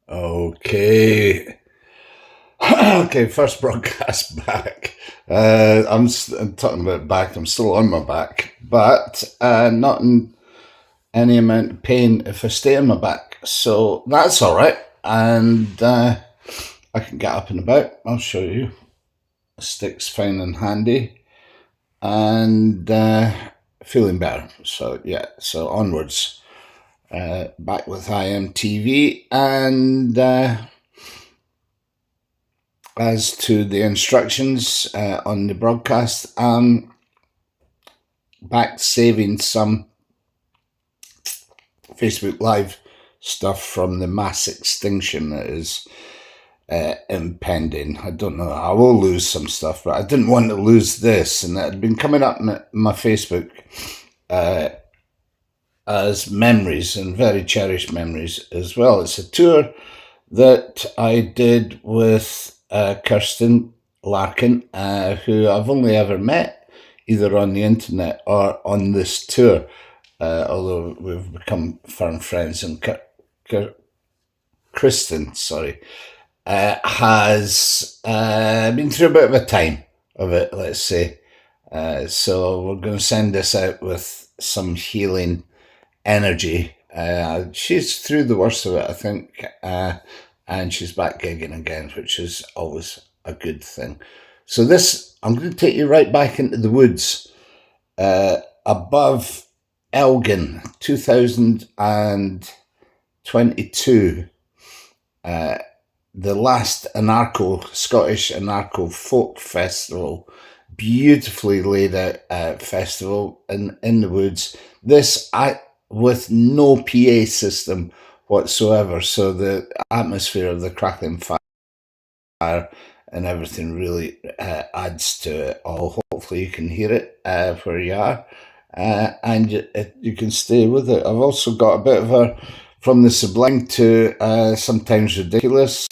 Okay. Okay, first broadcast back. I'm talking about back. I'm still on my back, but not in any amount of pain if I stay on my back. So that's all right. And I can get up and about. I'll show you. The stick's fine and handy. And feeling better. So yeah, so onwards. Back with IMTV. And as to the instructions on the broadcast, back saving some Facebook Live stuff from the mass extinction that is impending. I don't know. I will lose some stuff, but I didn't want to lose this, and it had been coming up in my Facebook as memories, and very cherished memories as well. It's a tour that I did with Kirsten Larkin, who I've only ever met either on the internet or on this tour, although we've become firm friends. And Kristen, has been through a bit of a time of it, let's say. So we're going to send this out with some healing energy. She's through the worst of it, I think, and she's back gigging again, which is always a good thing. So this, I'm going to take you right back into the woods, above Elgin, 2022. The last Scottish anarcho folk festival, beautifully laid out festival in the woods. This with no PA system whatsoever, so the atmosphere of the crackling fire and everything really adds to it all. Hopefully you can hear it where you are, and you can stay with it. I've also got a bit of a from the sublime to sometimes ridiculous.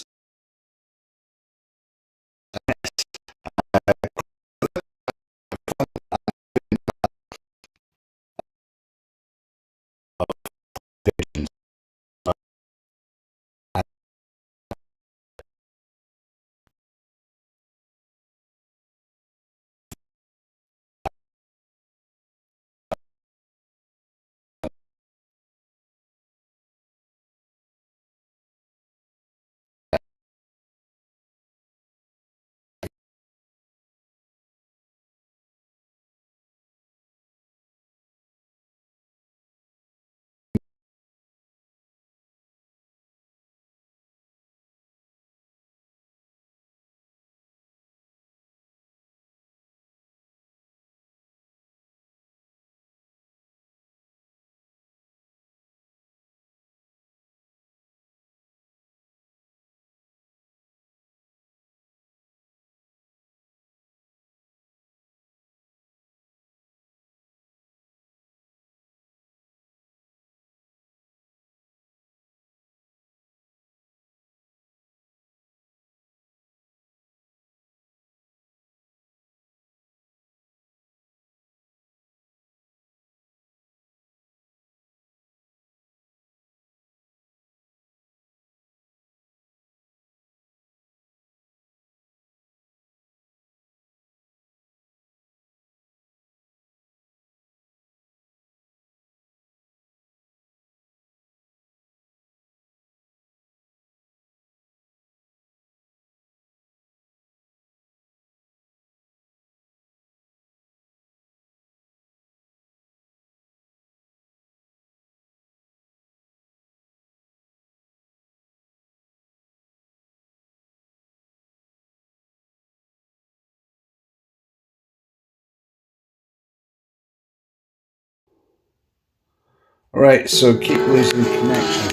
Right, so keep losing connection.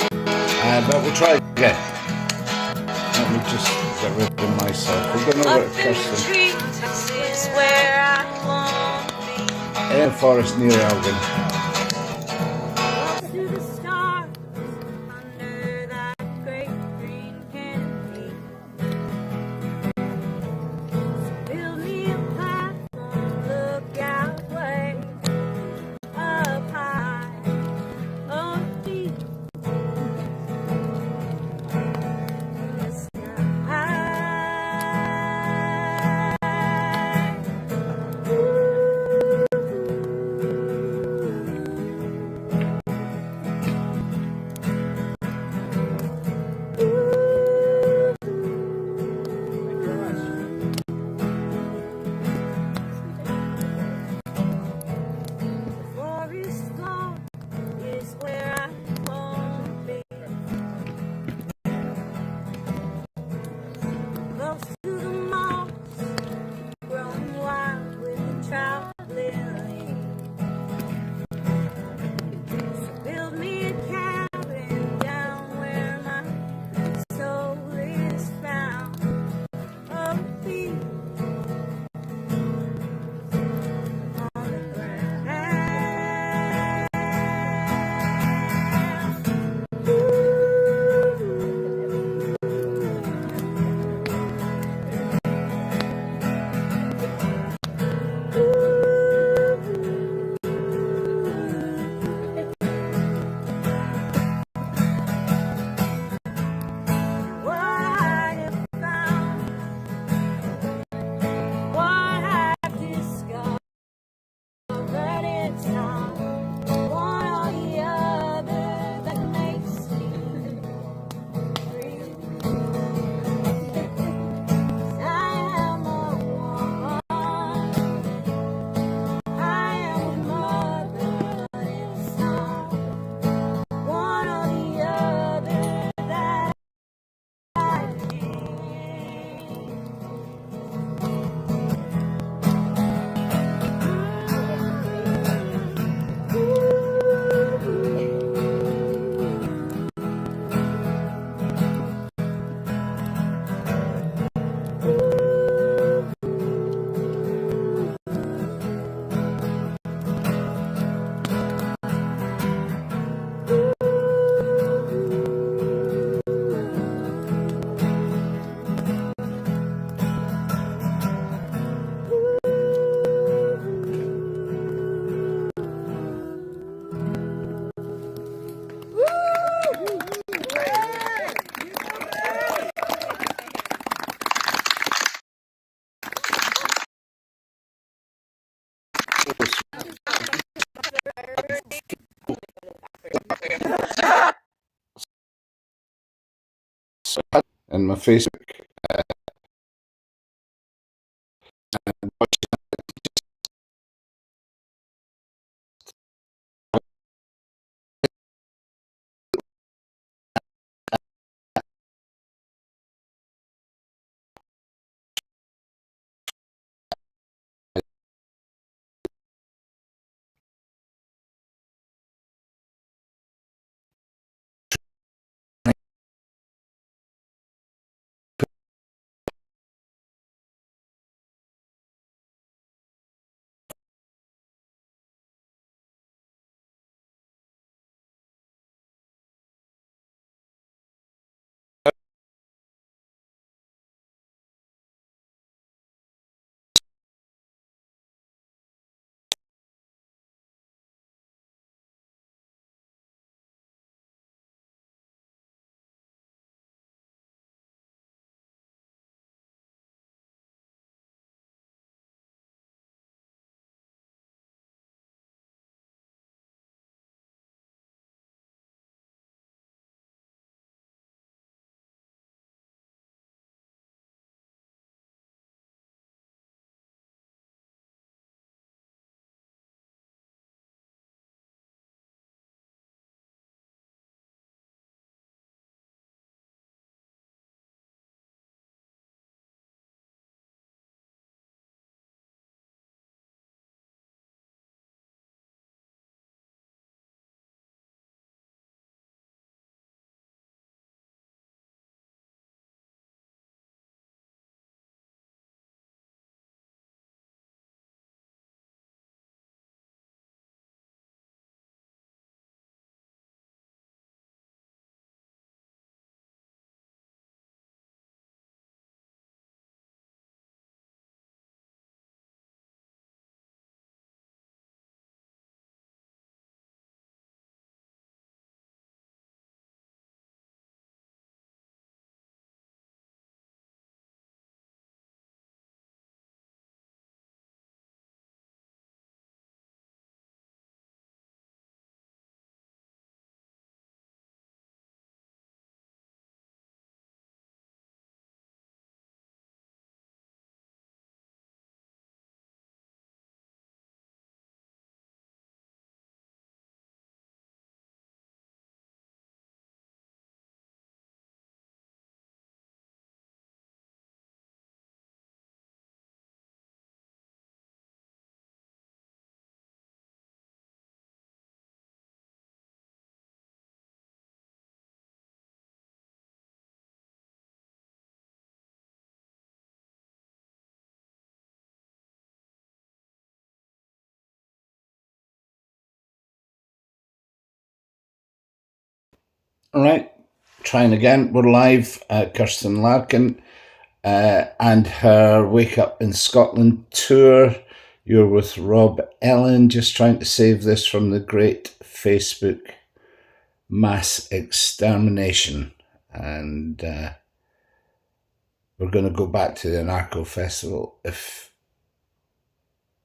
But we'll try again. Let me just get rid of myself. We're going over to Kirsten. In a forest near Elgin. and my Facebook. All right, trying again. We're live. Kirsten Larkin and her Wake Up in Scotland tour. You're with Rob Ellen, just trying to save this from the great Facebook mass extermination. And we're going to go back to the Anarcho Festival if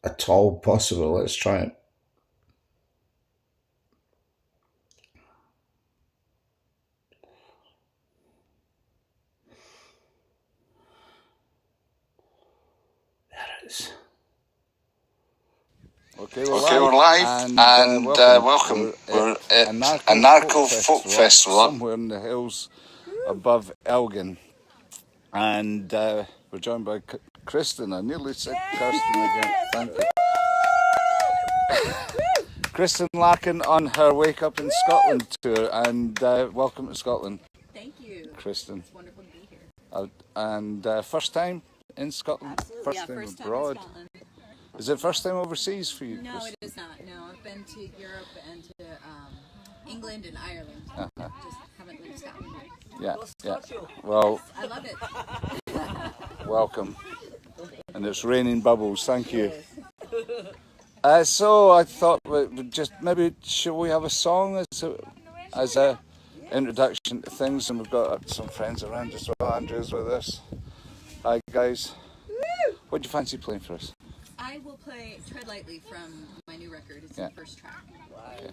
at all possible. Let's try it. There it is. Okay, we're live and welcome. We're at Anarcho Folk Festival somewhere in the hills above Elgin. And we're joined by Kristen. I nearly said Kirsten again. Thank you. Kristen Larkin on her Wake Up in Scotland tour. And welcome to Scotland. Thank you, Kristen. It's wonderful to be here. And first time in Scotland? Absolutely. First yeah, time first abroad? time in Scotland. Is it first time overseas for you? No, Kristen? it is not. No, I've been to Europe and to England and Ireland. Just haven't been to Scotland yet. Yeah. Well, I love it. welcome. And it's raining bubbles. Thank you. So I thought we'd just maybe should we have a song as a introduction to things, and we've got some friends around as well. Andrew's with us. Hi guys. What do you fancy playing for us? I will play Tread Lightly from my new record. It's the first track. Okay.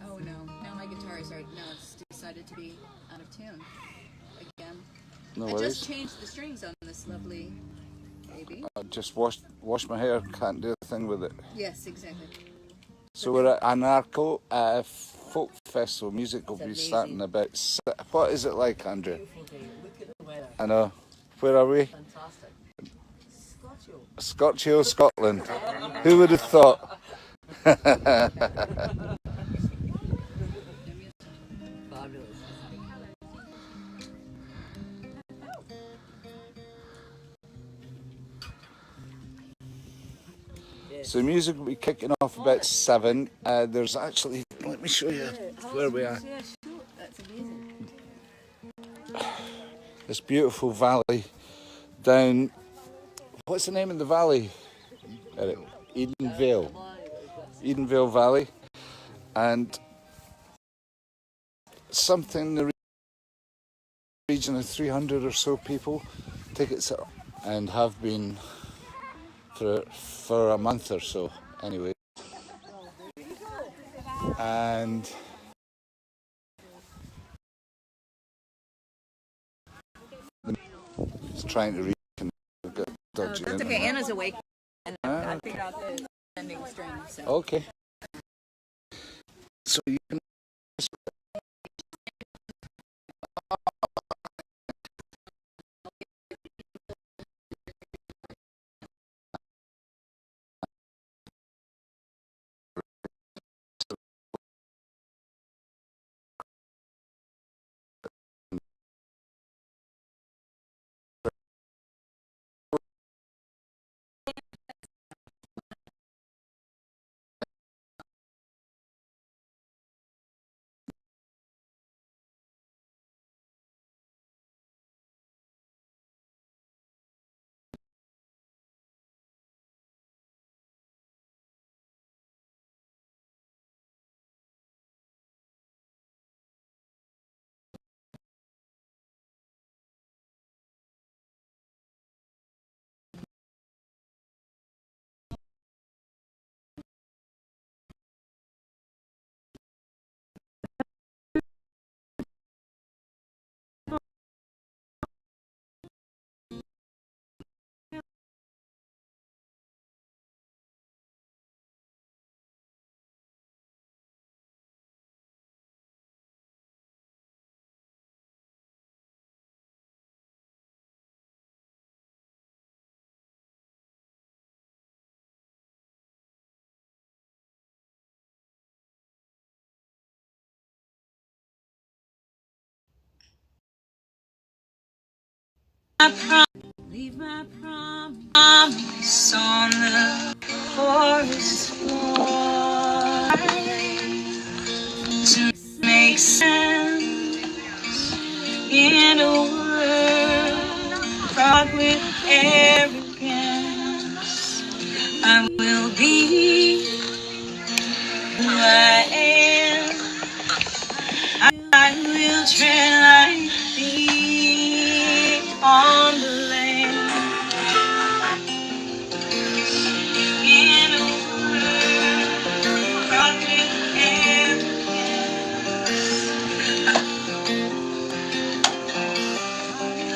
Oh, sorry. No, it's decided to be out of tune again. No I worries. just changed the strings on this lovely baby. I just washed my hair. Can't do a thing with it. Yes, exactly. So we're at Anarco Folk Festival. Music will be starting about. What is it like, Andrew? Beautiful day. Look at the weather. I know. Where are we? Fantastic. Scotcho. Scotcho, Scotland. Who would have thought? Fabulous. So the music will be kicking off about 7. There's actually, let me show you where we are. Yeah, sure. That's amazing. This beautiful valley down. What's the name of the valley? Eric? Edenvale. Edenvale Valley. And something in the region of 300 or so people. Tickets are, and have been for a month or so anyway. And it's trying to read. That's okay. Anna's awake, and I figured out the ending string. So. Okay. So you can. Leave my promise on the forest floor to make sense in a world fraught with arrogance. I will be who I am. I will tread like feet on the land. In a world fraught with arrogance.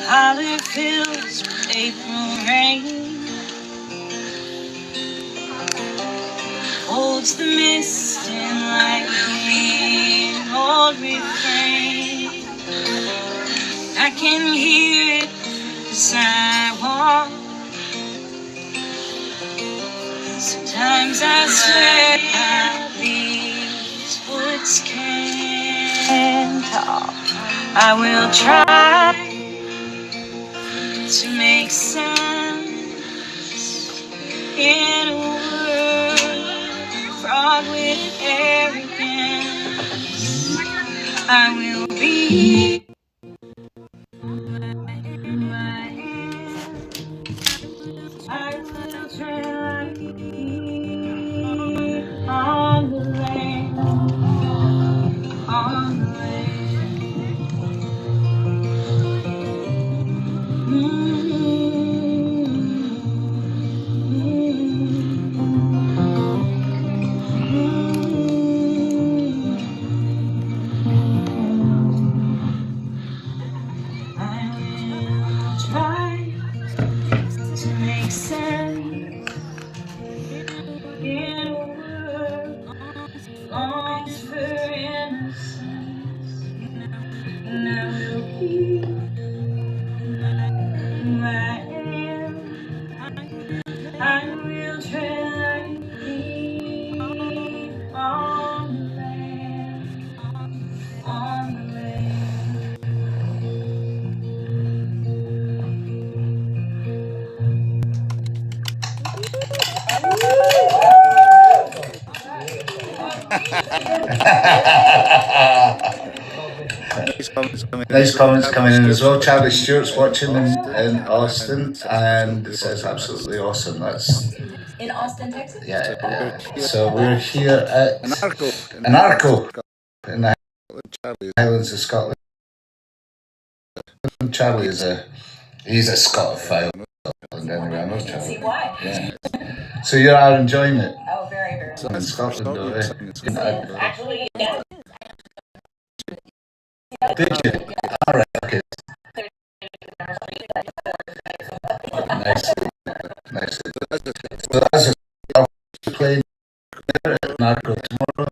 Holly fields with April rain holds the mist in like an old refrain. I can hear it as I walk. Sometimes I swear how these woods can talk. I will try to make sense in a world fraught with arrogance. I will be I will try on the land, on the land. longs for innocence. And I will keep my hand. I will tread lightly on the land, on the land. Nice comments coming in as well. Charlie Stewart's watching in Austin and says absolutely awesome. That's In Austin, Texas? yeah. So we're here at Anarco in the Highlands of Scotland. Charlie is he's a Scotophile. Anyway, I know Charlie. See why? Yeah. So you are enjoying it Oh, very, very much. in Scotland, though, eh? Actually, yeah. Did you? All right. Okay. Nicely, nicely. So that's just playing Narco tomorrow.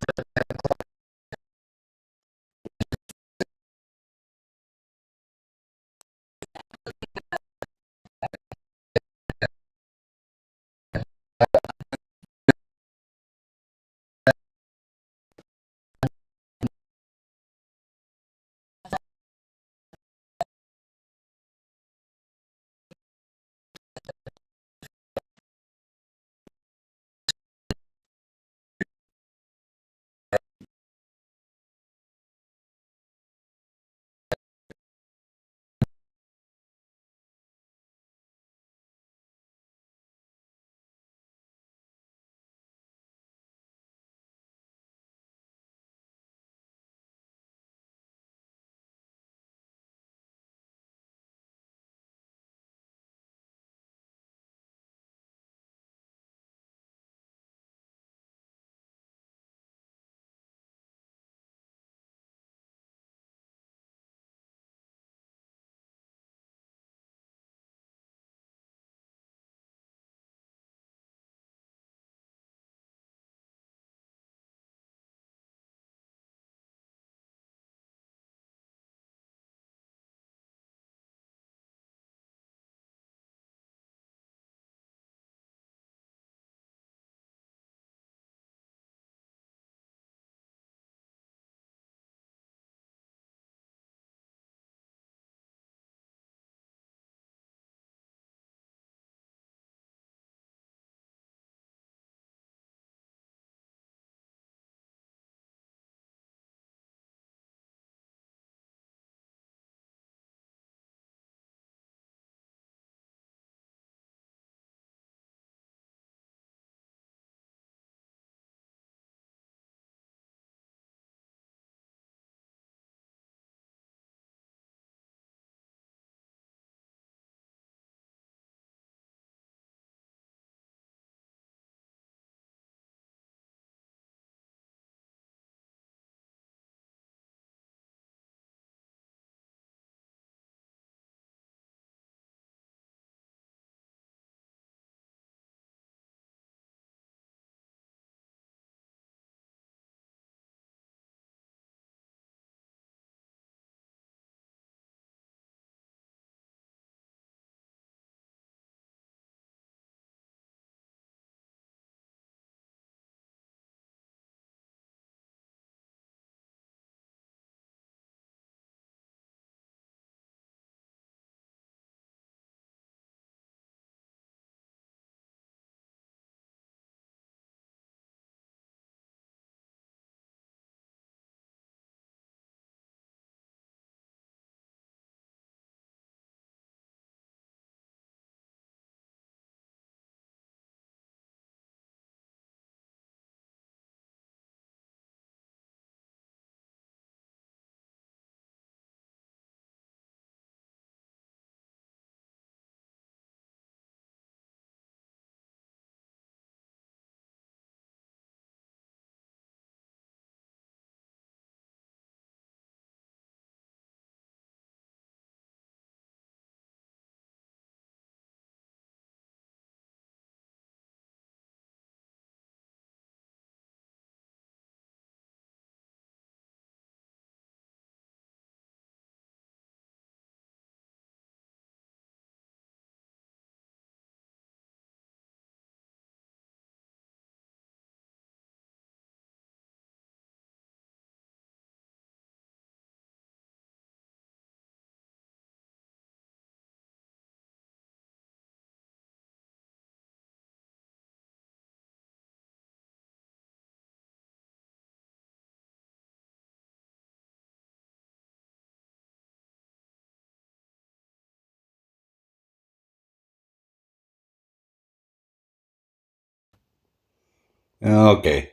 Okay.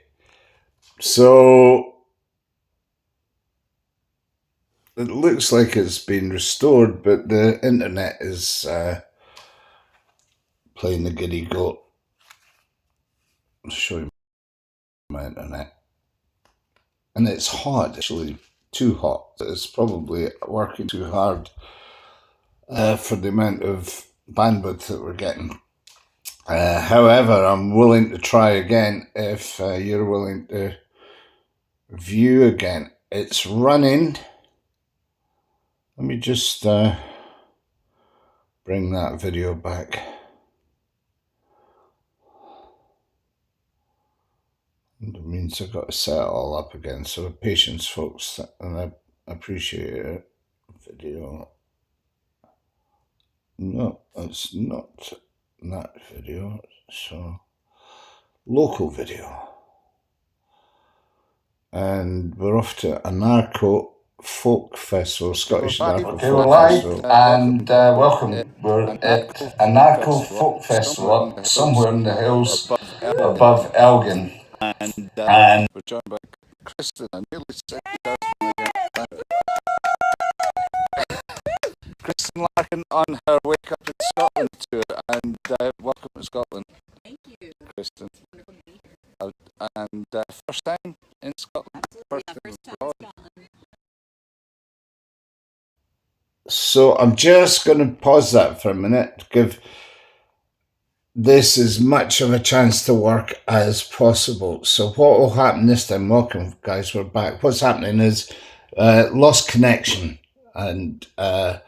So it looks like it's been restored, but the internet is playing the giddy goat. I'll show you my internet. And it's hot, actually, too hot. It's probably working too hard for the amount of bandwidth that we're getting. However, I'm willing to try again if you're willing to view again. It's running. Let me just bring that video back. And it means I've got to set it all up again. So patience, folks, and I appreciate it. Video. No, it's not that video. So local video. And we're off to Anarcho Folk Festival, Scottish Anarcho Folk Festival. And welcome. We're at Anarcho Folk Festival up somewhere in the hills above Elgin. And we're joined by Kristen. I nearly said Kristen Larkin on her Wake Up in Scotland tour. And welcome to Scotland. Thank you. Kristen. Wonderful to be here. And first time in Scotland? First time in Scotland. So I'm just going to pause that for a minute to give this as much of a chance to work as possible. So what will happen this time, welcome guys, we're back. What's happening is lost connection, and I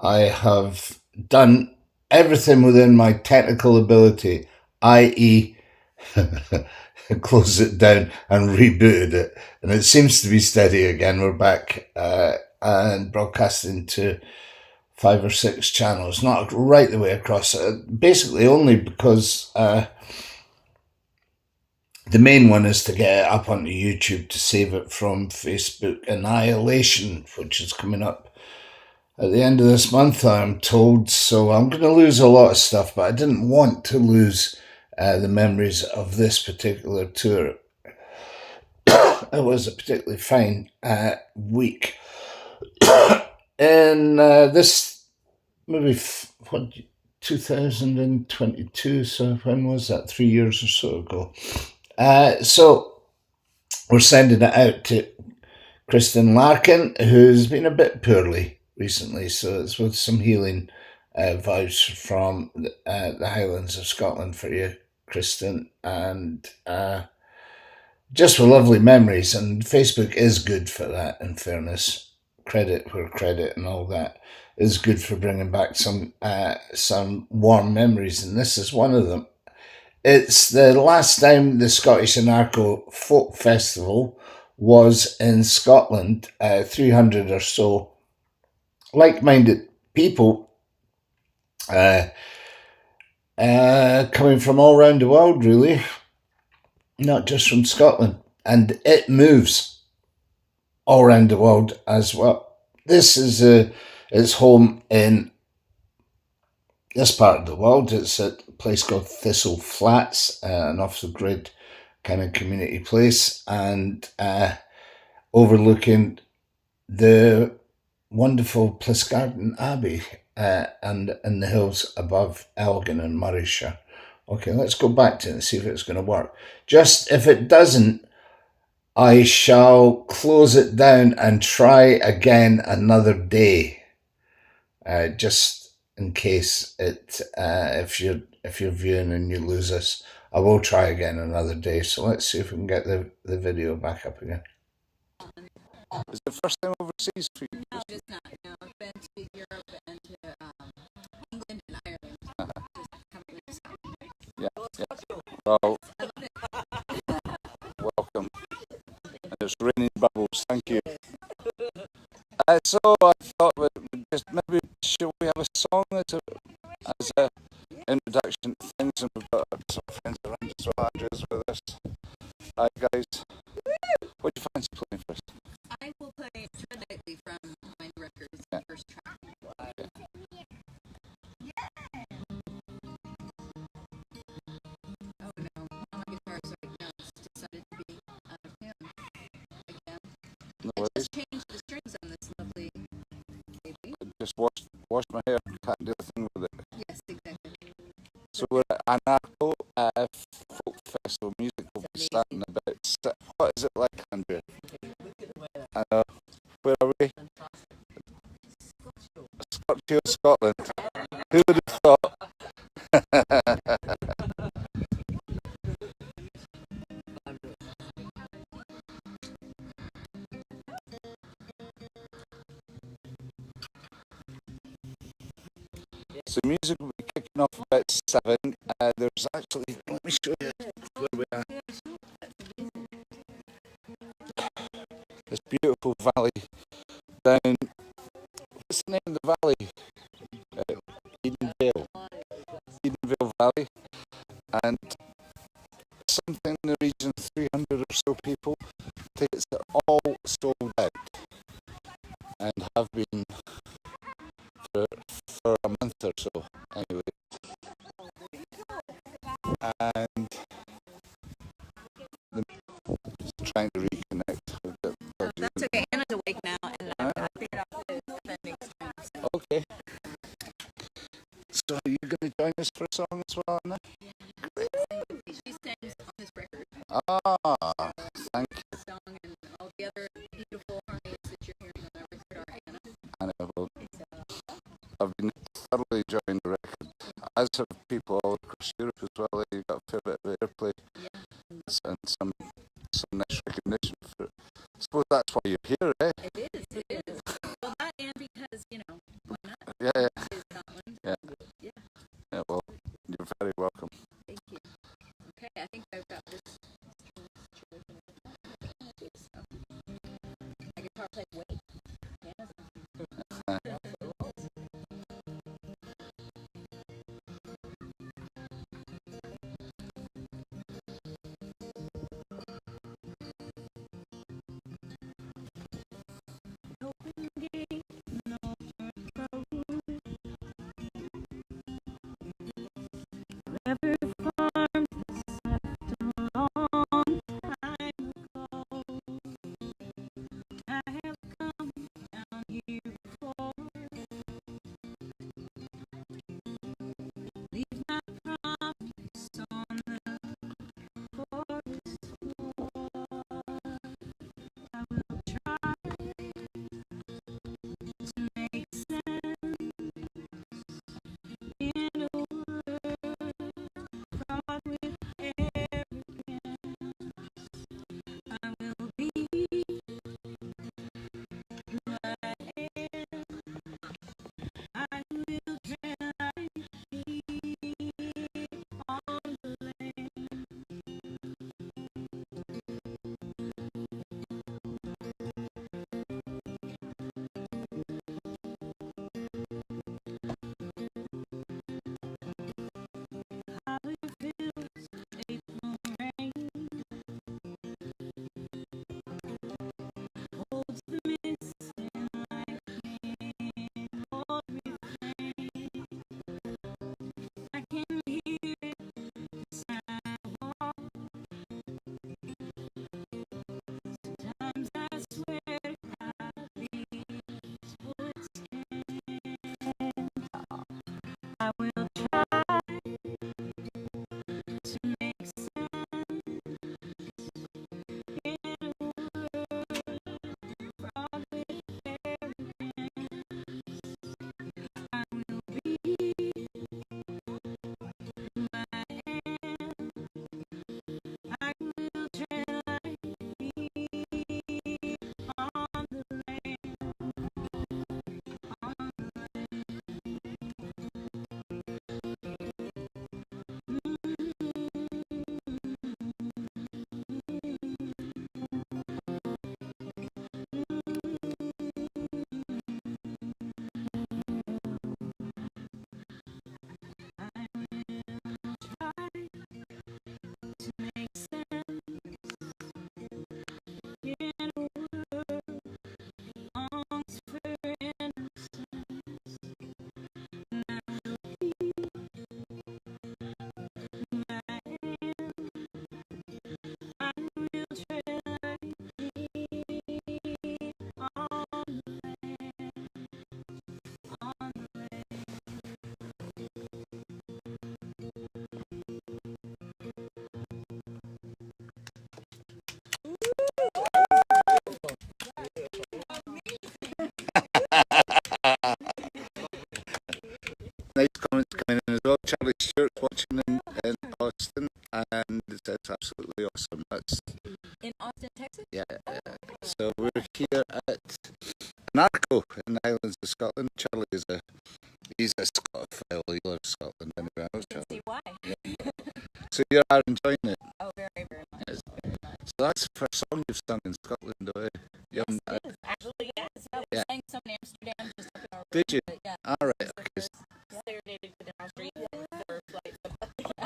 have done everything within my technical ability, i.e. close it down and rebooted it, and it seems to be steady again. We're back and broadcasting to 5 or 6 channels, not right the way across, basically only because the main one is to get it up onto YouTube to save it from Facebook Annihilation, which is coming up at the end of this month, I'm told. So I'm going to lose a lot of stuff, but I didn't want to lose the memories of this particular tour. It was a particularly fine week. In this maybe 2022, so when was that? 3 years or so ago. So we're sending it out to Kristen Larkin, who's been a bit poorly recently, so it's with some healing vibes from the Highlands of Scotland for you, Kristen, and just with lovely memories. And Facebook is good for that, in fairness. Credit where credit and all that is good for bringing back some warm memories, and this is one of them. It's the last time the Scottish Anarcho Folk Festival was in Scotland. 300 or so like-minded people coming from all around the world, really, not just from Scotland, and it moves all around the world as well. This is its home in this part of the world. It's at a place called Thistle Flats, an off-the-grid kind of community place, and overlooking the wonderful Plisgarden Abbey and in the hills above Elgin and Murrayshire. Okay, let's go back to it and see if it's going to work. Just if it doesn't, I shall close it down and try again another day, just in case it. If you're viewing and you lose us, I will try again another day. So let's see if we can get the video back up again. Is it the first time overseas for you? No, just not. No, I've been to Europe and to England and Ireland. Just haven't lived in Scotland. Yeah. Well, welcome. And it's raining bubbles. Thank you. So I thought we'd just maybe should we have a song as a introduction to things, and we've got some friends around as well. Andrew's with us. Hi guys. What do you fancy playing first? I will play Tread Lightly from my new record. It's the first track. Okay. Oh no, not my guitar's right now. No I worries. just changed the strings on this lovely baby. Just wash my hair. Can't do a thing with it. Yes, exactly. So we're at Anarco Folk Festival. Music will be starting about. What is it like, Andrew? Wicked weather. I know. Where are we? Fantastic. Scotch. Scottsdale, Scotland. Who would have thought? Fabulous. So music will be kicking off about 7. There's actually, let me show you where we are. This beautiful valley down, what's the name of the valley? Edenvale. Edenvale Valley. And something in the region of 300 or so people. Tickets are all sold out and have been for a month or so anyway. And just trying to reconnect with the That's okay. Anna's awake now, and I figured out the defending strings. Okay. So are you going to join us for a song as well, Anna? She sings on this record. Ah, thank you. The song and all the other beautiful harmonies that you're hearing on that record are Anna. Anna, well, I've been thoroughly enjoying the record, as have people all across Europe as well. You got a fair bit of airplay and some nice recognition for it. I suppose that's why you're here, eh? It is. Well, that and because, why not? Yeah, It's Scotland. yeah. Yeah. Yeah, well, you're very welcome. Thank you. Okay, I think I've got this situation. So, my guitar plays wait. Anna's absolutely awesome. That's In Austin, Texas? yeah. So we're here at Narco in the Highlands of Scotland. Charlie is he's a Scotophile. He loves Scotland anyway. I was I can see why. So you are enjoying it. Oh, very, very much. Yes. Very much. So that's the first song you've sung in Scotland, though. Eh? You Yes, haven't- it is. Actually, yes. No, we Yeah. sang some in Amsterdam just up in our Did you? But yeah. All right. It's the Okay. first serenaded within our street for flight.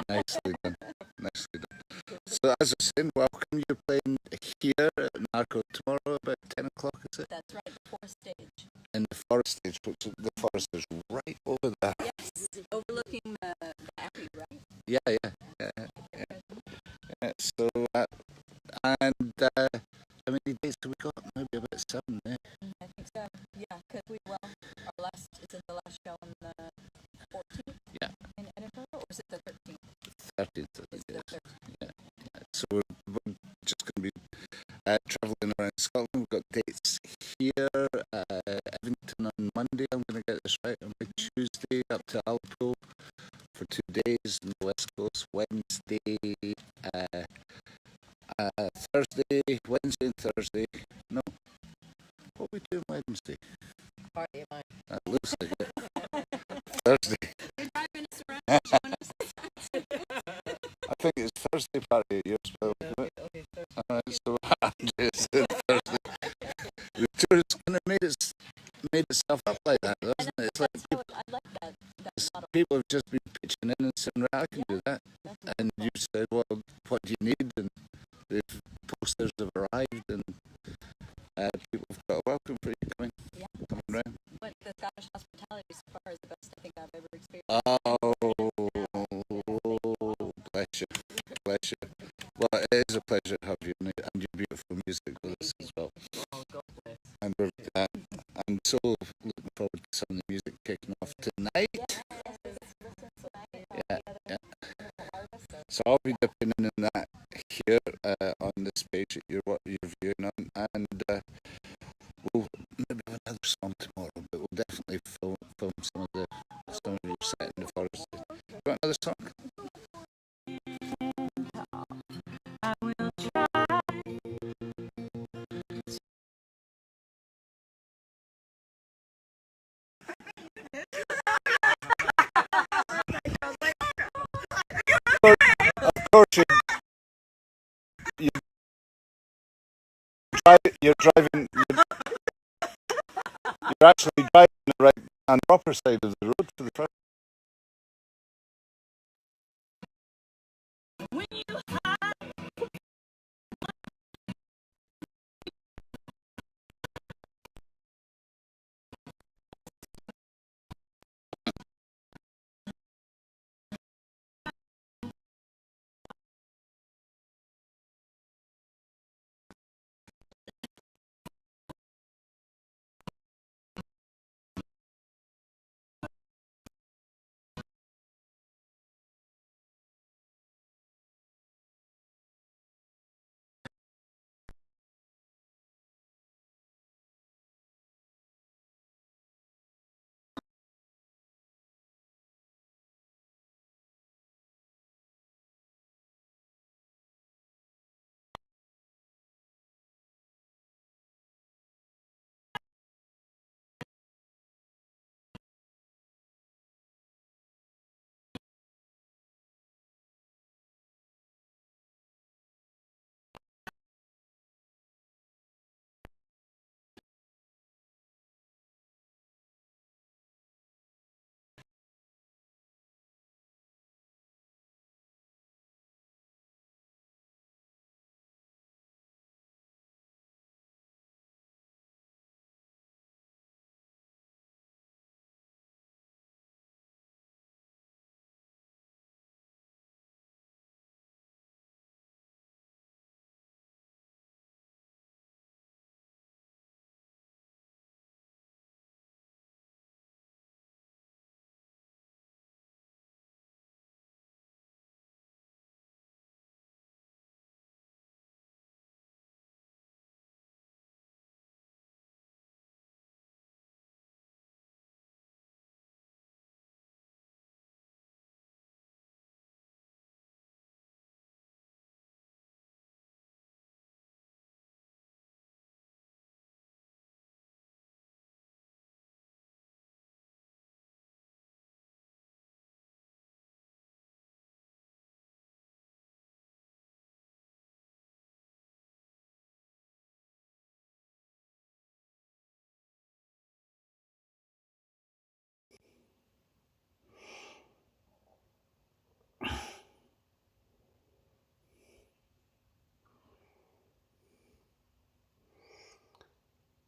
Nicely done. Nicely done. So as I was saying, welcome. You're playing here at Narco tomorrow about 10 o'clock, is it? That's right, the fourth stage. In the forest stage, which the forest is right over there. Yes, overlooking the Abbey, right? Yeah. So, and how many days have we got? Maybe about 7, eh? I think so. Yeah, because our last, is it the last show on the 14th? Yeah. In Edinburgh, or is it the 13th? 13th, It's the yes. 13th. So we're just going to be travelling around Scotland. We've got dates here, Evington on Monday. I'm going to get this right. On Tuesday, up to Alpo for 2 days on the West Coast. Wednesday, Wednesday and Thursday. No, what we do Wednesday? Party, mate. That looks like it. Thursday. You're driving us around showing us I think it's Thursday party at yours, Bill, isn't it? Okay, Thursday. Alright, so Andrew said Thursday. The tourist kind of made itself up like that, doesn't it? It's like I like that model. people have just been pitching in and saying, right, I can do that. Definitely. And you said, well, what do you need? And the posters have arrived and people have got a welcome for you coming round. But the Scottish hospitality so far is the best I think I've ever experienced. Oh, bless you. Bless you. Well, it is a pleasure to have you and your beautiful music with us as well. Oh, God bless. And I'm so looking forward to some of the music kicking off tonight. Yeah. So I'll be dipping in that here on this page that you're viewing on, and we'll maybe have another song tomorrow, but we'll definitely film some of your set in the forest. You got another song? I will try. Of course, you're driving. You're actually driving the right and proper side of the road for the first. When you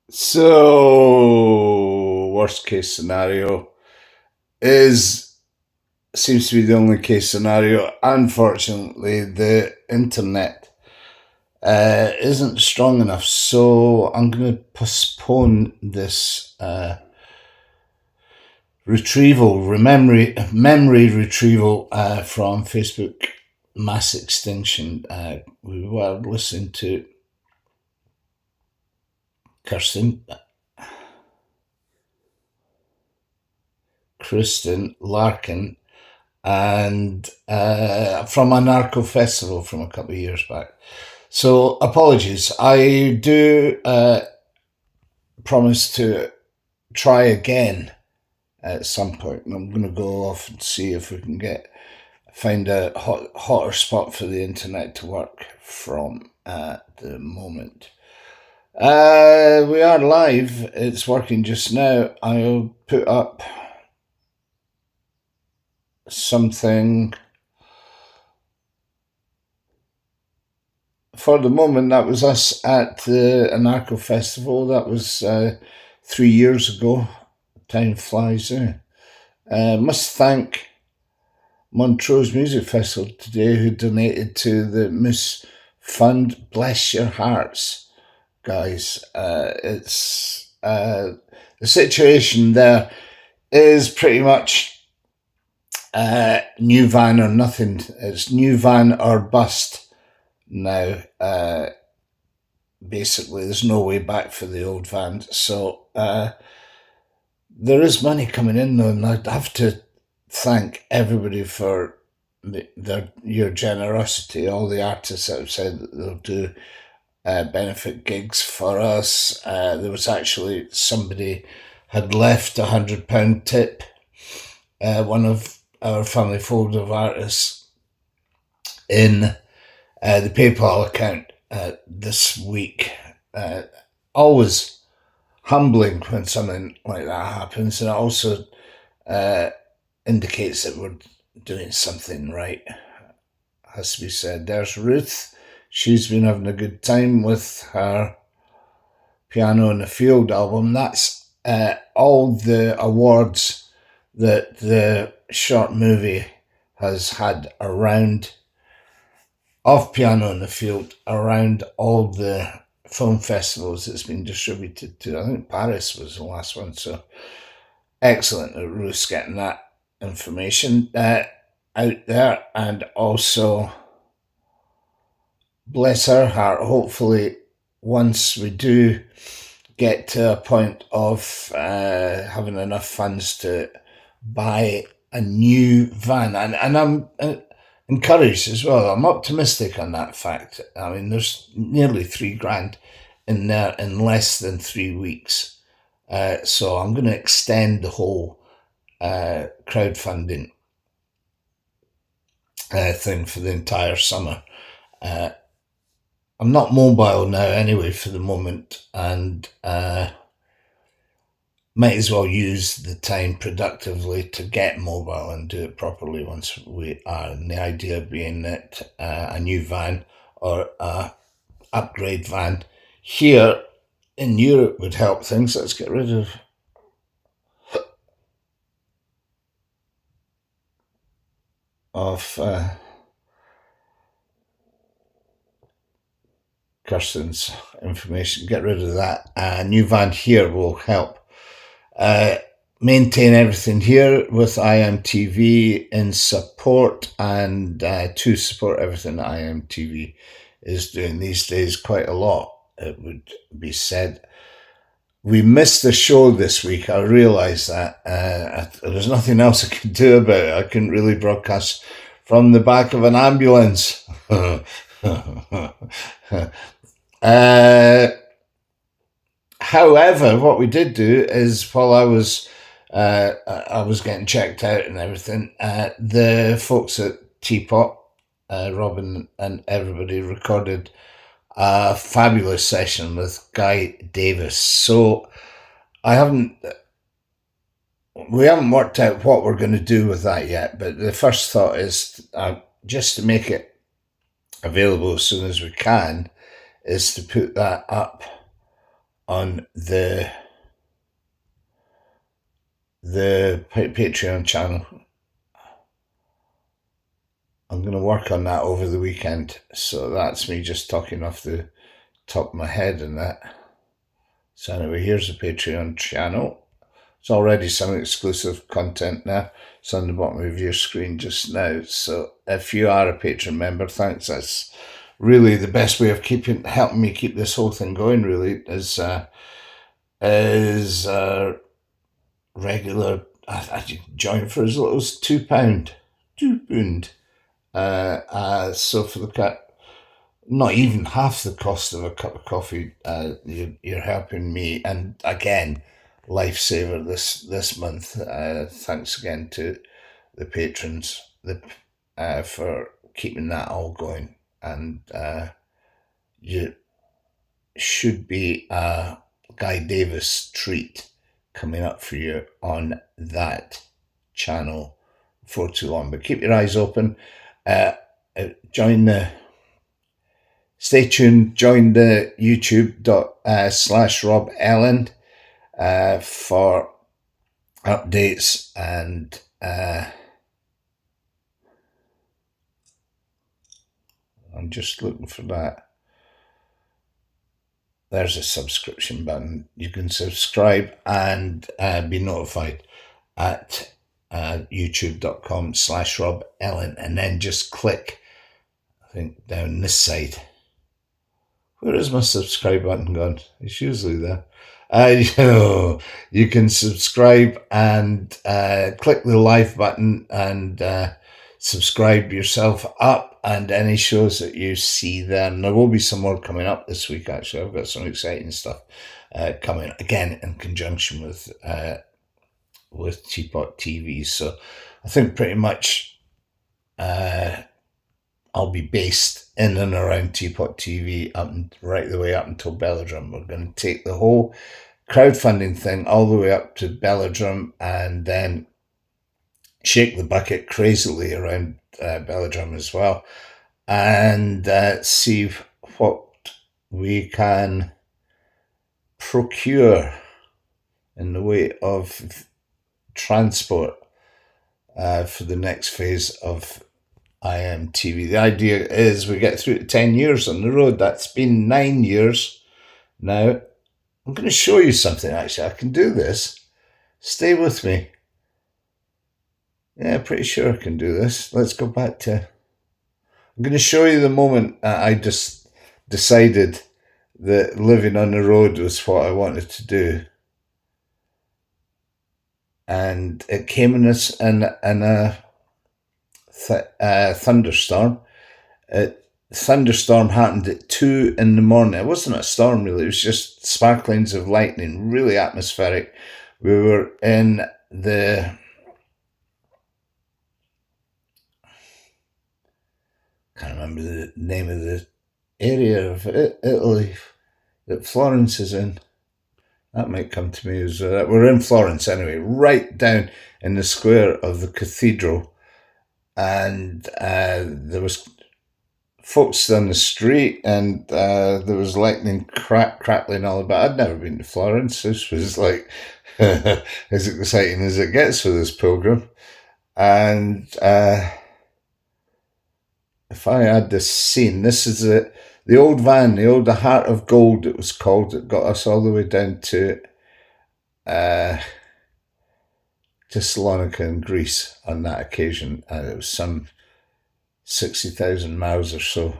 So, worst case scenario is seems to be the only case scenario. Unfortunately, the internet isn't strong enough, so I'm going to postpone this memory retrieval from Facebook mass extinction. We were listening to Kristen Larkin, and from a narco festival from a couple of years back. So apologies. I do promise to try again at some point, and I'm going to go off and see if we can find a hotter spot for the internet to work from at the moment. We are live. It's working just now. I'll put up something. For the moment, that was us at the Anarcho Festival. That was 3 years ago. Time flies, eh? Must thank Montrose Music Festival today, who donated to the Moose Fund. Bless your hearts, guys. It's the situation there is pretty much new van or nothing. It's new van or bust now. Basically, there's no way back for the old van. So there is money coming in, though, and I'd have to thank everybody for your generosity. All the artists that have said that they'll do benefit gigs for us. There was actually somebody had left £100 tip. One of our family fold of artists in the PayPal account this week. Always humbling when something like that happens, and it also indicates that we're doing something right, has to be said. There's Ruth. She's been having a good time with her Piano in the Field album. That's all the awards that the short movie has had around of Piano in the Field, around all the film festivals it's been distributed to. I think Paris was the last one, so excellent that Ruth's getting that information out there. And also, bless her heart, hopefully once we do get to a point of having enough funds to buy a new van, and I'm encouraged as well. I'm optimistic on that fact. I mean, there's nearly $3,000 in there in less than 3 weeks. So I'm going to extend the whole crowdfunding thing for the entire summer. I'm not mobile now anyway for the moment, and might as well use the time productively to get mobile and do it properly once we are. And the idea being that a new van or a upgrade van here in Europe would help things. Let's get rid of Kirsten's information. Get rid of that. A new van here will help maintain everything here with IMTV in support, and to support everything that IMTV is doing these days quite a lot, it would be said. We missed the show this week. I realised that. There's nothing else I could do about it. I couldn't really broadcast from the back of an ambulance. However, what we did do is, while I was getting checked out and everything, the folks at Teapot, Robin and everybody, recorded a fabulous session with Guy Davis. So we haven't worked out what we're going to do with that yet, but the first thought is just to make it available as soon as we can, is to put that up on the Patreon channel. I'm going to work on that over the weekend. So that's me just talking off the top of my head and that. So anyway, here's the Patreon channel. It's already some exclusive content now. It's on the bottom of your screen just now. So if you are a Patreon member, thanks. That's really the best way of helping me keep this whole thing going. Really is regular. I join for as little as £2. £2. So for the not even half the cost of a cup of coffee, you're helping me. And again, lifesaver this month. Thanks again to the patrons for keeping that all going. And you should be a Guy Davis treat coming up for you on that channel before too long. But keep your eyes open. Stay tuned. Join the YouTube.com/Rob Ellen for updates, and I'm just looking for that. There's a subscription button. You can subscribe and be notified at youtube.com/Rob Ellen, and then just click, I think, down this side. Where is my subscribe button gone? It's usually there. You can subscribe and click the live button and subscribe yourself up, and any shows that you see there. And there will be some more coming up this week, actually. I've got some exciting stuff coming, again, in conjunction with Teapot TV. So I think pretty much I'll be based in and around Teapot TV right the way up until Belladrum. We're going to take the whole crowdfunding thing all the way up to Belladrum, and then shake the bucket crazily around Belladrum as well, and see what we can procure in the way of transport for the next phase of IMTV. The idea is we get through to 10 years on the road. That's been 9 years now. I'm going to show you something, actually. I can do this. Stay with me. Yeah, pretty sure I can do this. Let's go back to... I'm going to show you the moment I just decided that living on the road was what I wanted to do. And it came in a thunderstorm. Thunderstorm happened at 2 a.m. It wasn't a storm, really. It was just sparklings of lightning, really atmospheric. We were in the... can't remember the name of the area of Italy that Florence is in. That might come to me as well. We're in Florence anyway, right down in the square of the cathedral. And there was folks on the street, and there was lightning crackling all about. I'd never been to Florence. This was like as exciting as it gets for this pilgrim. And if I had this scene, this is the old van, the Heart of Gold, it was called. It got us all the way down to Salonika in Greece on that occasion. And it was some 60,000 miles or so.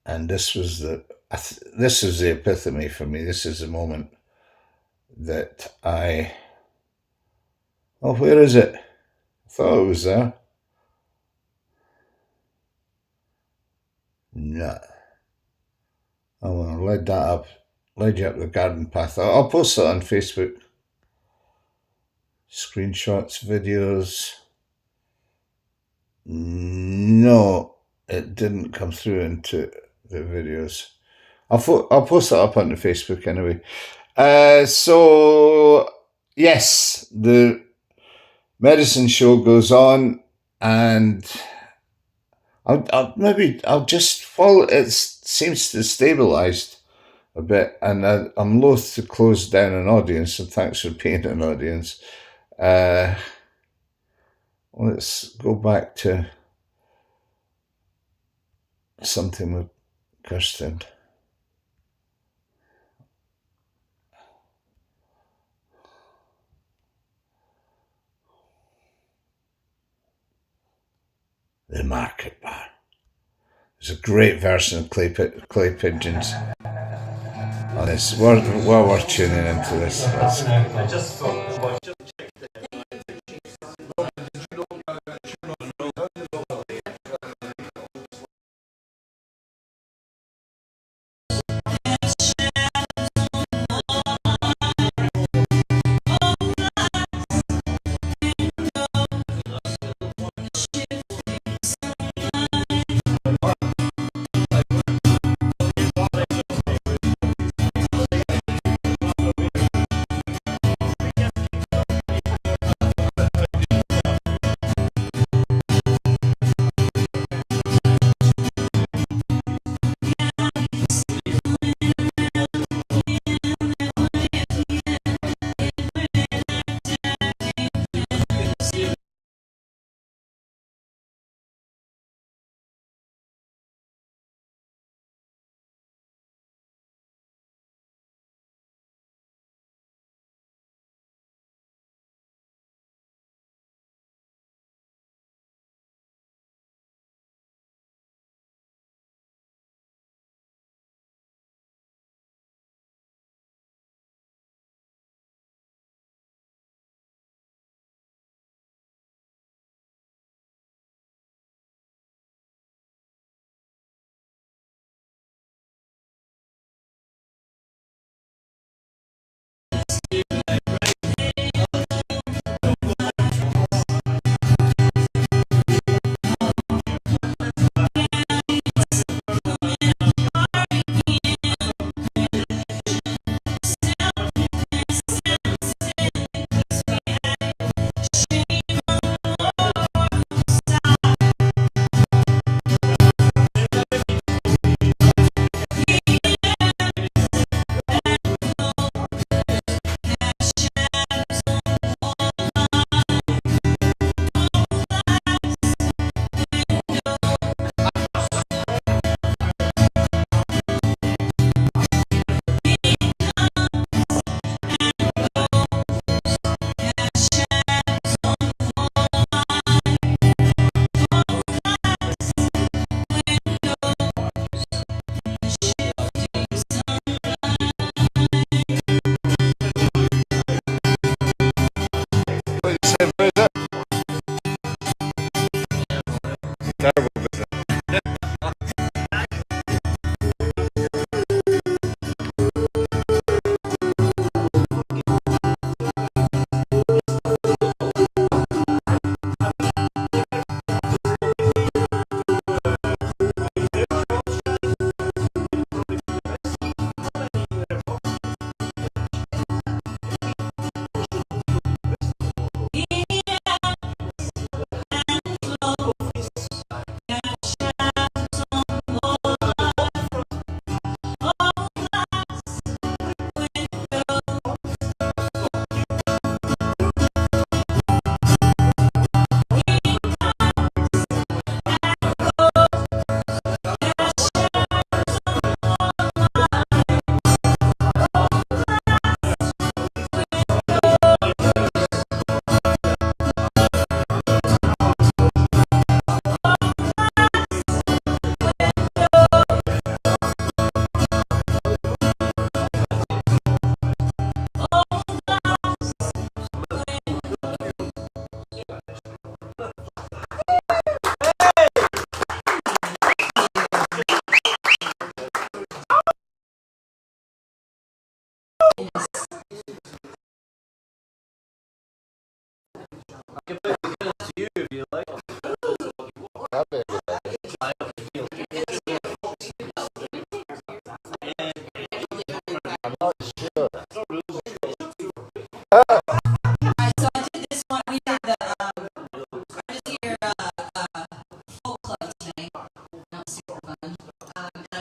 And this was the epiphany for me. This is the moment that oh, where is it? I thought it was there. No. Oh, well, led you up the garden path. I'll post it on Facebook. Screenshots, videos. No, it didn't come through into the videos. I'll post it up on the Facebook anyway. So yes, the medicine show goes on, and I'll just follow. It's seems to have stabilised a bit, and I'm loath to close down an audience, and thanks for being an audience. Let's go back to something with Kirsten. The Market Bar. There's a great version of Clay Pigeons on this. While we're tuning into this, I just thought.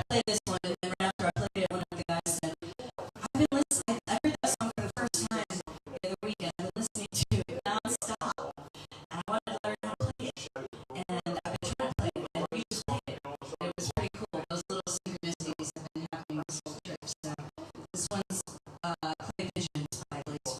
Play this And then right after I played it, one of the guys said, I've been listening, I heard that song for the first time the other weekend. I've been listening to it nonstop. And I wanted to learn how to play it. And I've been trying to play it, and you just played it. It was pretty cool. Those little synchronicities have been happening this whole trip. So this one's Clay Visions by Blaze.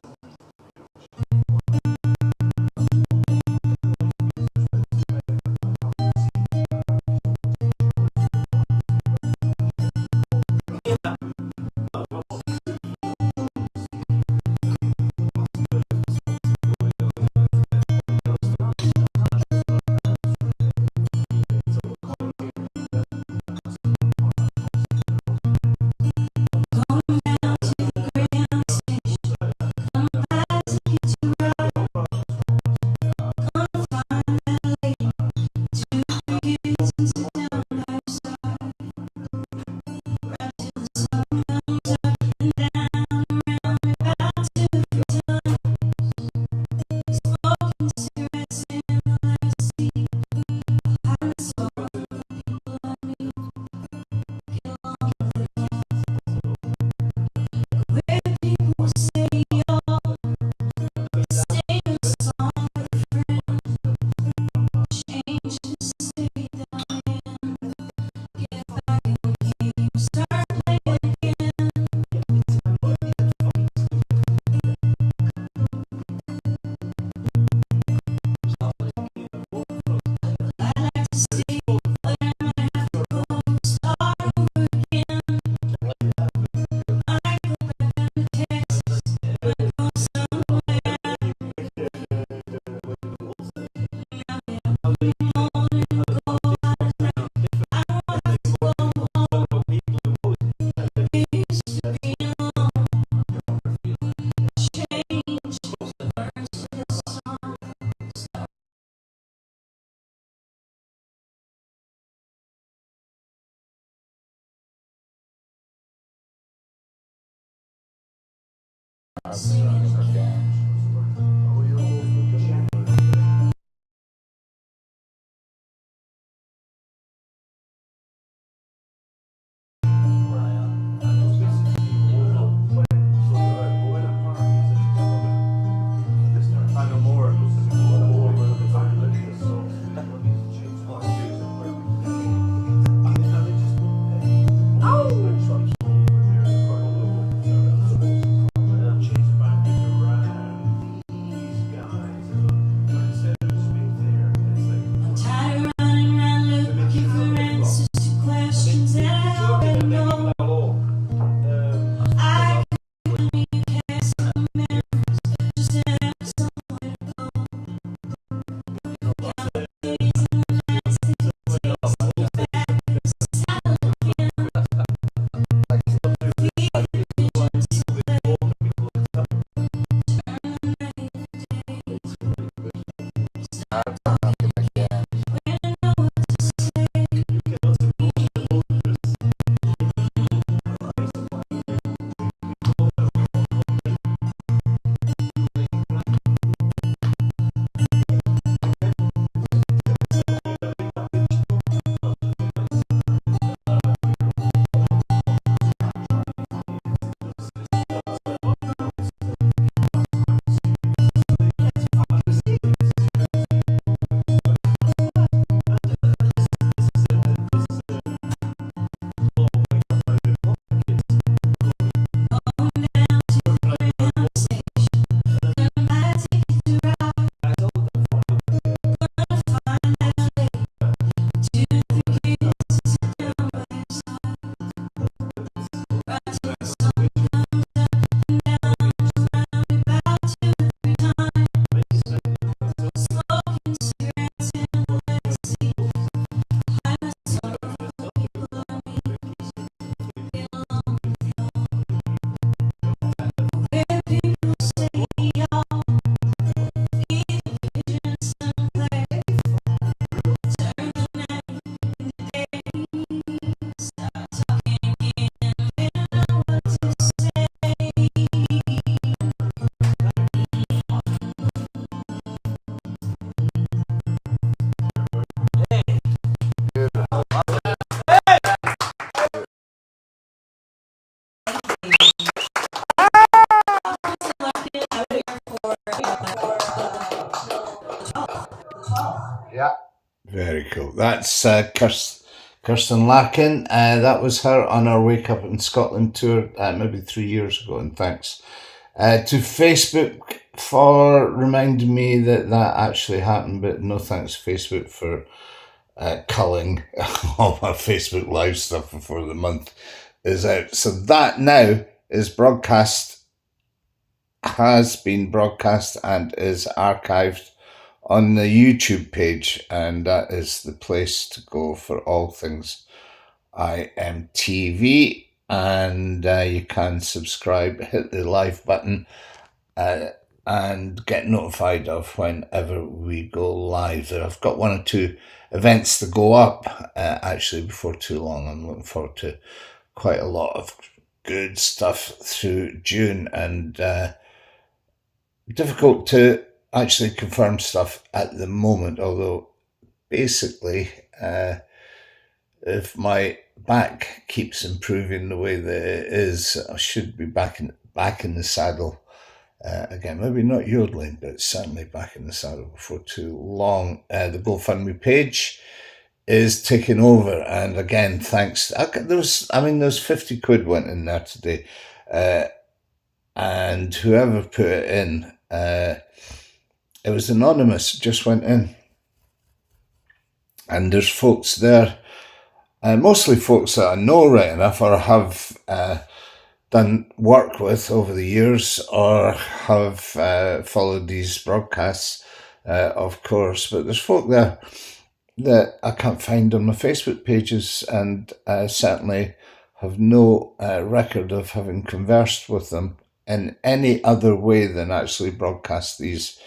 Very cool. That's Kirsten Larkin. That was her on our Wake Up in Scotland tour maybe 3 years ago, and thanks to Facebook for reminding me that that actually happened, but no thanks Facebook for culling all my Facebook Live stuff before the month is out. So that now is broadcast, has been broadcast and is archived on the YouTube page, and that is the place to go for all things IMTV. And you can subscribe, hit the live button, and get notified of whenever we go live. I've got 1 or 2 events to go up actually before too long. I'm looking forward to quite a lot of good stuff through June, and difficult to actually confirm stuff at the moment, although basically if my back keeps improving the way that it is, I should be back in the saddle again. Maybe not yodeling, but certainly back in the saddle before too long. The GoFundMe page is taking over, and again, thanks. Those 50 quid went in there today, and whoever put it in, it was anonymous, just went in, and there's folks there, mostly folks that I know right enough or have done work with over the years, or have followed these broadcasts, of course. But there's folk there that I can't find on my Facebook pages, and certainly have no record of having conversed with them in any other way than actually broadcast these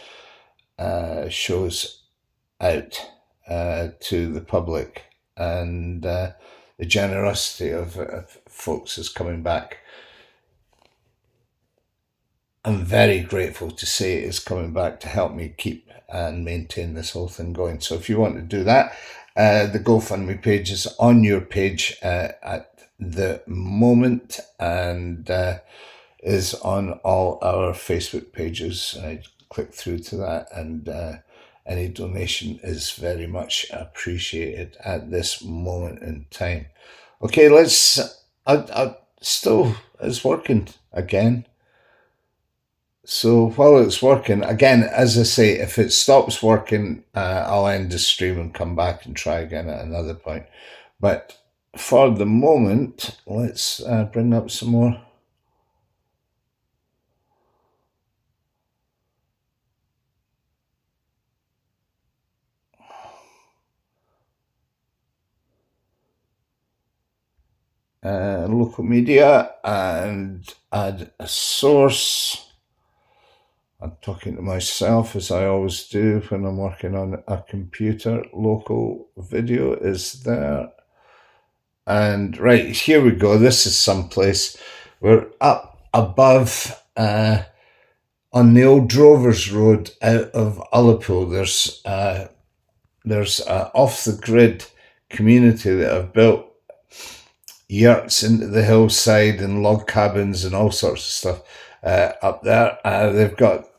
shows out to the public. And the generosity of folks is coming back. I'm very grateful to say it's coming back to help me keep and maintain this whole thing going. So if you want to do that, the GoFundMe page is on your page at the moment, and is on all our Facebook pages. I click through to that, and any donation is very much appreciated at this moment in time. Okay, I still, it's working again. So while it's working, again, as I say, if it stops working, I'll end the stream and come back and try again at another point. But for the moment, let's bring up some more. Local media, and add a source. I'm talking to myself, as I always do when I'm working on a computer. Local video is there. And right, here we go. This is someplace. We're up above on the old Drovers Road out of Ullapool. There's off the grid community that have built yurts into the hillside and log cabins and all sorts of stuff up there. They've got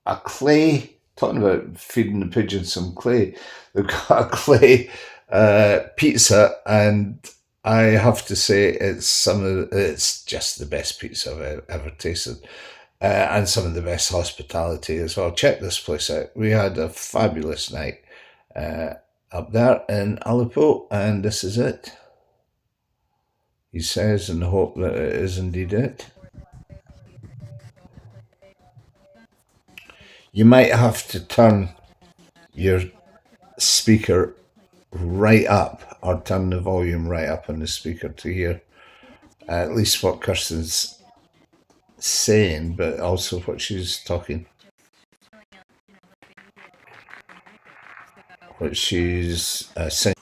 a clay, talking about feeding the pigeons some clay, they've got a clay pizza, and I have to say it's just the best pizza I've ever tasted. And some of the best hospitality as well. Check this place out. We had a fabulous night up there in Ullapool, and this is it. He says, and hope that it is indeed it. You might have to turn your speaker right up, or turn the volume right up on the speaker to hear at least what Kirsten's saying, but also what she's talking, what she's saying.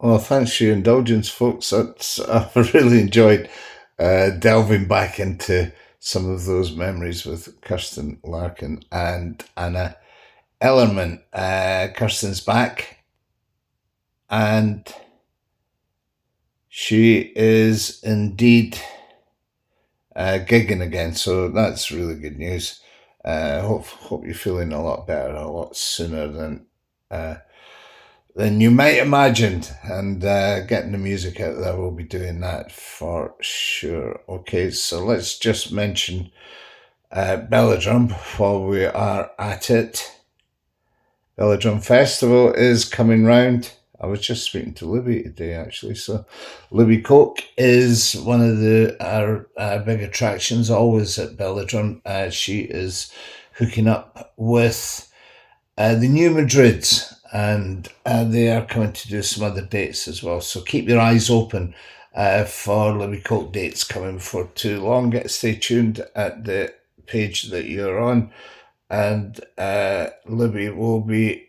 Well, thanks for your indulgence, folks. I've really enjoyed delving back into some of those memories with Kirsten Larkin and Anna Ellerman. Kirsten's back, and she is indeed gigging again, so that's really good news. Hope you're feeling a lot better a lot sooner than you might imagine, and getting the music out there will be doing that for sure. Okay, so let's just mention Belladrum while we are at it. Belladrum Festival is coming round. I was just speaking to Libby today, actually. So, Libby Coke is one of our big attractions, always at Belladrum. She is hooking up with the New Madrids, and they are coming to do some other dates as well. So, keep your eyes open for Libby Coke dates coming before too long. Stay tuned at the page that you're on, and Libby will be.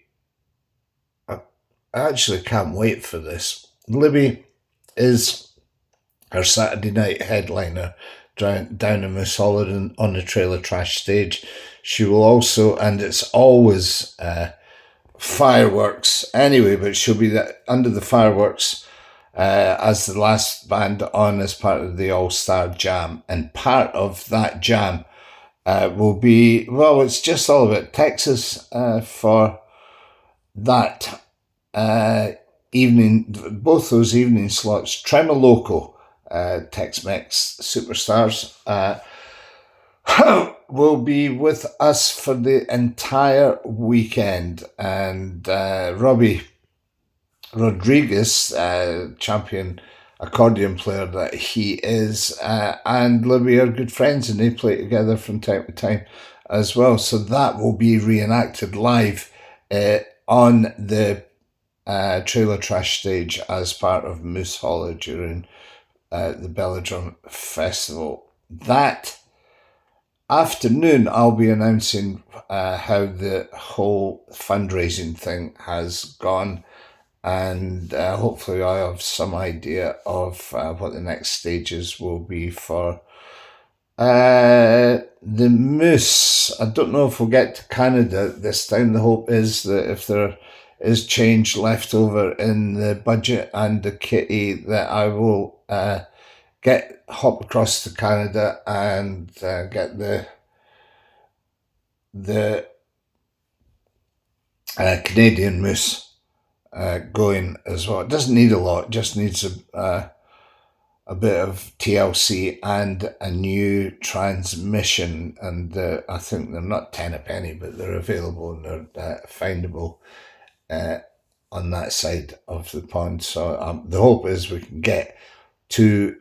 I actually can't wait for this. Libby is our Saturday night headliner down in Moose Hollow on the Trailer Trash stage. She will also, and it's always fireworks anyway, but she'll be under the fireworks as the last band on as part of the All-Star Jam. And part of that jam will be, well, it's just all about Texas for that evening, both those evening slots. Tremoloco, Tex-Mex superstars, will be with us for the entire weekend, and Robbie Rodriguez, champion accordion player that he is, and Libby are good friends, and they play together from time to time as well. So that will be reenacted live on the Trailer Trash stage as part of Moose Hollow during the Belladrum Festival. That afternoon, I'll be announcing how the whole fundraising thing has gone, and hopefully I have some idea of what the next stages will be for the Moose. I don't know if we'll get to Canada this time. The hope is that if there is change left over in the budget and the kitty, that I will hop across to Canada and get the Canadian Moose going as well. It doesn't need a lot; it just needs a bit of TLC and a new transmission. And I think they're not 10 a penny, but they're available and they're findable on that side of the pond. So the hope is we can get two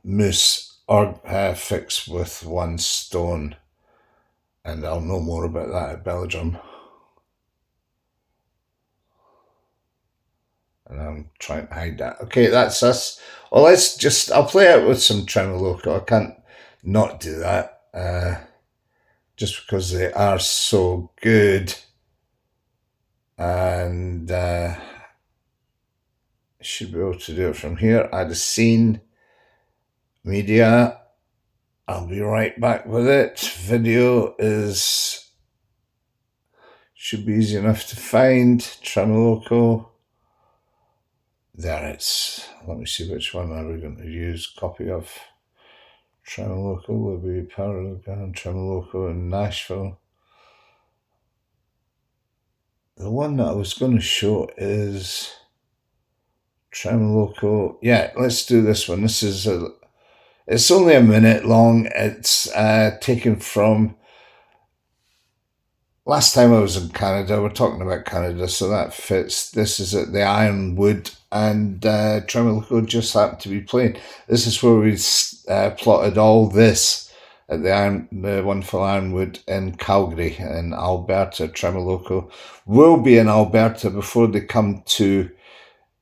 Moose or fixed with one stone, and I'll know more about that at Belladrum. And I'm trying to hide that. Okay, that's us. Well, I'll play out with some Tremoloco. I can't not do that, just because they are so good. And should be able to do it from here. Add a scene, media. I'll be right back with it. Video should be easy enough to find. Tremoloco. There it's. Let me see which one are we going to use. Copy of Tremoloco will be Paragon, Tremoloco in Nashville. The one that I was going to show is Tremoloco. Yeah, let's do this one. This is it's only a minute long. It's taken from last time I was in Canada. We're talking about Canada, so that fits. This is at the Ironwood, and Tremoloco just happened to be playing. This is where we plotted all this at the wonderful Ironwood in Calgary in Alberta. Tremoloco will be in Alberta before they come to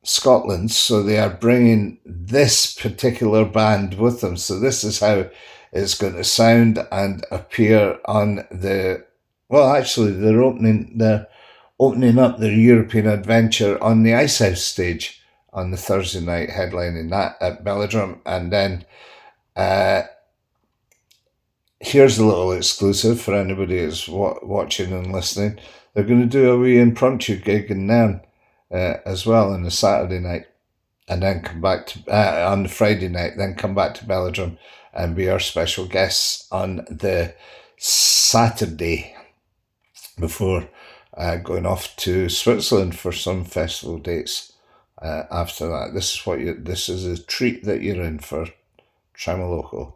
Scotland, so they are bringing this particular band with them. So this is how it's going to sound and appear on the. Well, actually, they're opening up their European adventure on the Icehouse stage on the Thursday night, headlining that at Belladrum. And then here's a little exclusive for anybody that's watching and listening. They're going to do a wee impromptu gig in Nairn as well on the Saturday night, and then come back to on the Friday night, then come back to Belladrum and be our special guests on the Saturday before going off to Switzerland for some festival dates after that. This is a treat that you're in for Tremoloco.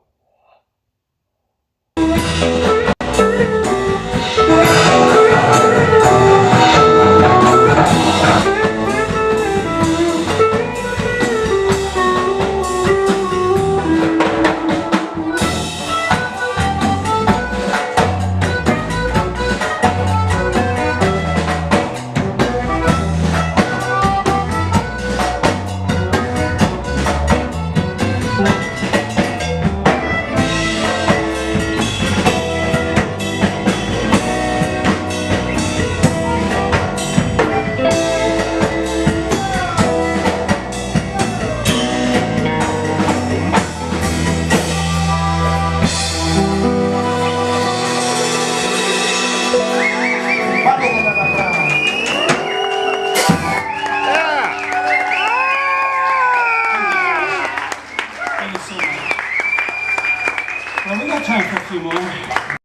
Well, we got time for a few more.